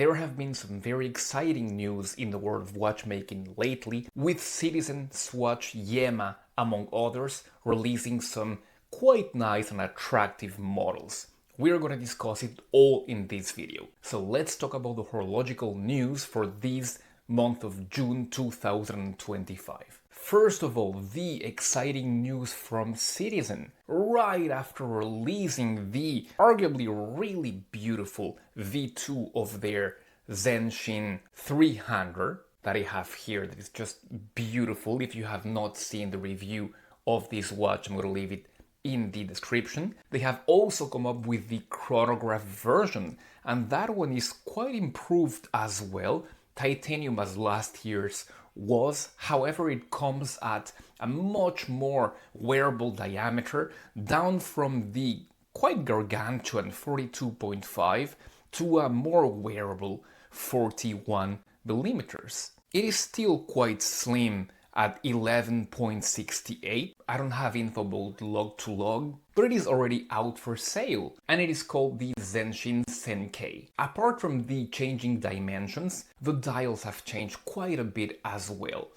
There have been some very exciting news in the world of watchmaking lately, with Citizen, Swatch, Yema, among others, releasing some quite nice and attractive models. We're gonna discuss it all in this video. So let's talk about the horological news for this month of June 2025. First of all, the exciting news from Citizen. Right after releasing the arguably really beautiful V2 of their Zenshin 300 that I have here, that is just beautiful. If you have not seen the review of this watch, I'm going to leave it in the description. They have also come up with the Chronograph version, and that one is quite improved as well. Titanium as last year's was, however, it comes at a much more wearable diameter, down from the quite gargantuan 42.5 to a more wearable 41 millimeters. It is still quite slim at 11.68. I don't have info about log to log, but it is already out for sale, and it is called the Zenshin Senki. Apart from the changing dimensions, the dials have changed quite a bit as well.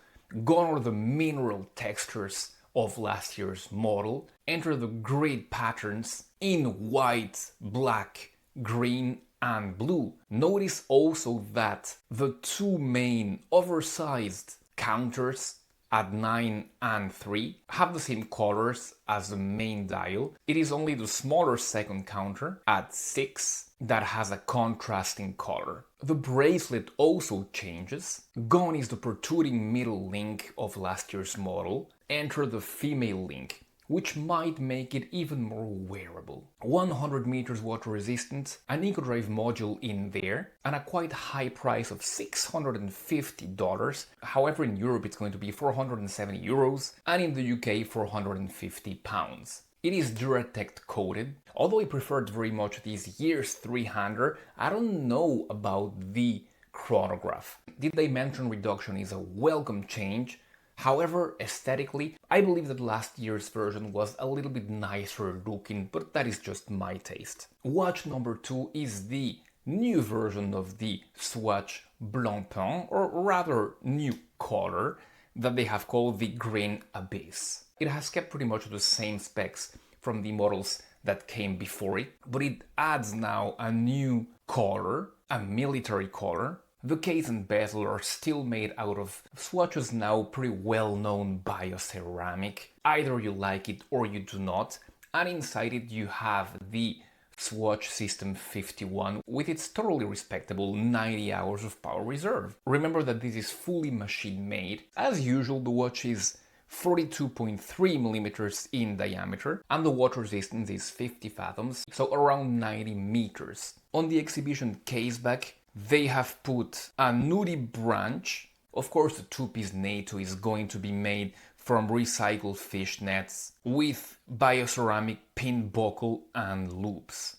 Gone are the mineral textures of last year's model, enter the grid patterns in white, black, green, and blue. Notice also that the two main oversized counters at 9 and 3 have the same colors as the main dial. It is only the smaller second counter at 6 that has a contrasting color. The bracelet also changes. Gone is the protruding middle link of last year's model. Enter the female link, which might make it even more wearable. 100 meters water resistant, an eco-drive module in there, and a quite high price of $650. However, in Europe it's going to be 470 euros, and in the UK 450 pounds. It is Duratect coated. Although I preferred very much this year's 300, I don't know about the Chronograph. The dimension reduction is a welcome change. However, aesthetically, I believe that last year's version was a little bit nicer looking, but that is just my taste. Watch number 2 is the new version of the Swatch Blancpain, or rather new color, that they have called the Green Abyss. It has kept pretty much the same specs from the models that came before it, but it adds now a new color, a military color. The case and bezel are still made out of Swatch's now pretty well-known bioceramic. Either you like it or you do not. And inside it you have the Swatch System 51 with its totally respectable 90 hours of power reserve. Remember that this is fully machine-made. As usual, the watch is 42.3 millimeters in diameter, and the water resistance is 50 fathoms, so around 90 meters. On the exhibition caseback, they have put a nudie branch. Of course, the two-piece NATO is going to be made from recycled fish nets with bioceramic pin buckle and loops.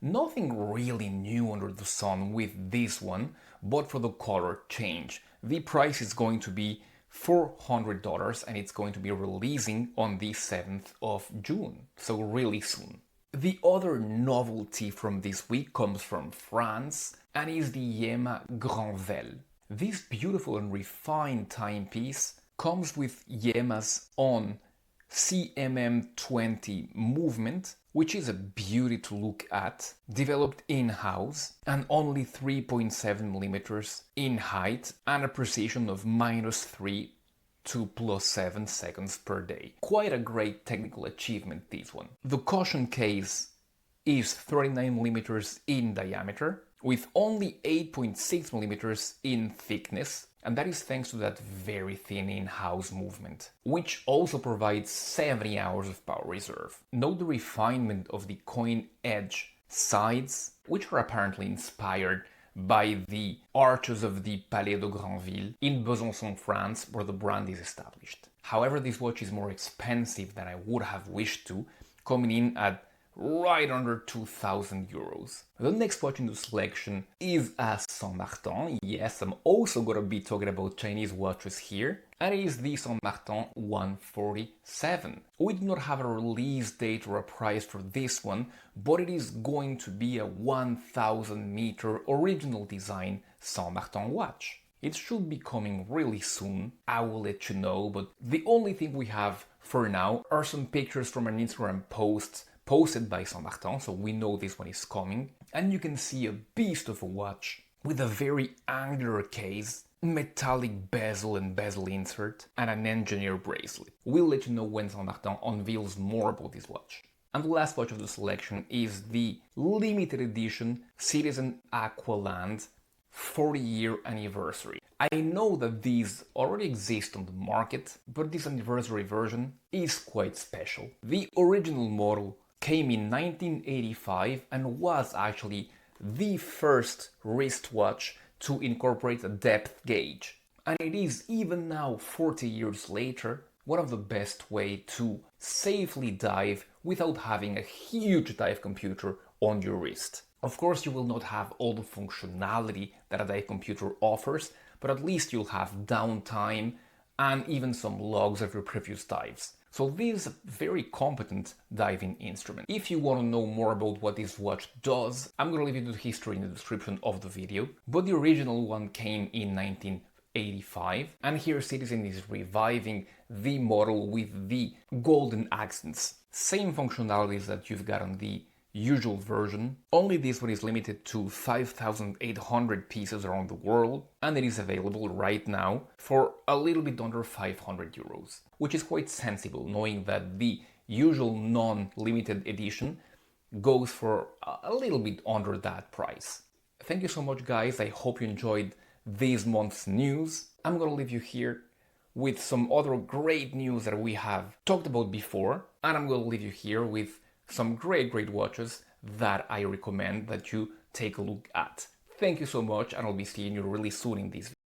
Nothing really new under the sun with this one, but for the color change. The price is going to be $400, and it's going to be releasing on the 7th of June, so really soon. The other novelty from this week comes from France and is the Yema Granvelle. This beautiful and refined timepiece comes with Yema's own CMM20 movement, which is a beauty to look at, developed in-house, and only 3.7 millimeters in height and a precision of -3 to +7 seconds per day. Quite a great technical achievement, this one. The caution case is 39 millimeters in diameter, with only 8.6 millimeters in thickness, and that is thanks to that very thin in-house movement, which also provides 70 hours of power reserve. Note the refinement of the coin edge sides, which are apparently inspired by the arches of the Palais de Granville in Besançon, France, where the brand is established. However, this watch is more expensive than I would have wished to, coming in at right under 2,000 euros. The next watch in the selection is a Saint Martin. Yes, I'm also gonna be talking about Chinese watches here. And it is the Saint Martin 147. We do not have a release date or a price for this one, but it is going to be a 1,000 meter original design Saint Martin watch. It should be coming really soon, I will let you know, but the only thing we have for now are some pictures from an Instagram post posted by Saint Martin, so we know this one is coming. And you can see a beast of a watch with a very angular case, metallic bezel and bezel insert, and an engineer bracelet. We'll let you know when Saint Martin unveils more about this watch. And the last watch of the selection is the limited edition Citizen Aqualand 40-year anniversary. I know that these already exist on the market, but this anniversary version is quite special. The original model came in 1985 and was actually the first wristwatch to incorporate a depth gauge. And it is, even now 40 years later, one of the best way to safely dive without having a huge dive computer on your wrist. Of course, you will not have all the functionality that a dive computer offers, but at least you'll have downtime and even some logs of your previous dives. So this is a very competent diving instrument. If you want to know more about what this watch does, I'm going to leave you the history in the description of the video. But the original one came in 1985, and here Citizen is reviving the model with the golden accents. Same functionalities that you've got on the usual version, only this one is limited to 5,800 pieces around the world, and it is available right now for a little bit under 500 euros, which is quite sensible, knowing that the usual non-limited edition goes for a little bit under that price. Thank you so much, guys. I hope you enjoyed this month's news. I'm gonna leave you here with some other great news that we have talked about before, and I'm gonna leave you here with some great watches that I recommend that you take a look at. Thank you so much, and I'll be seeing you really soon in this video.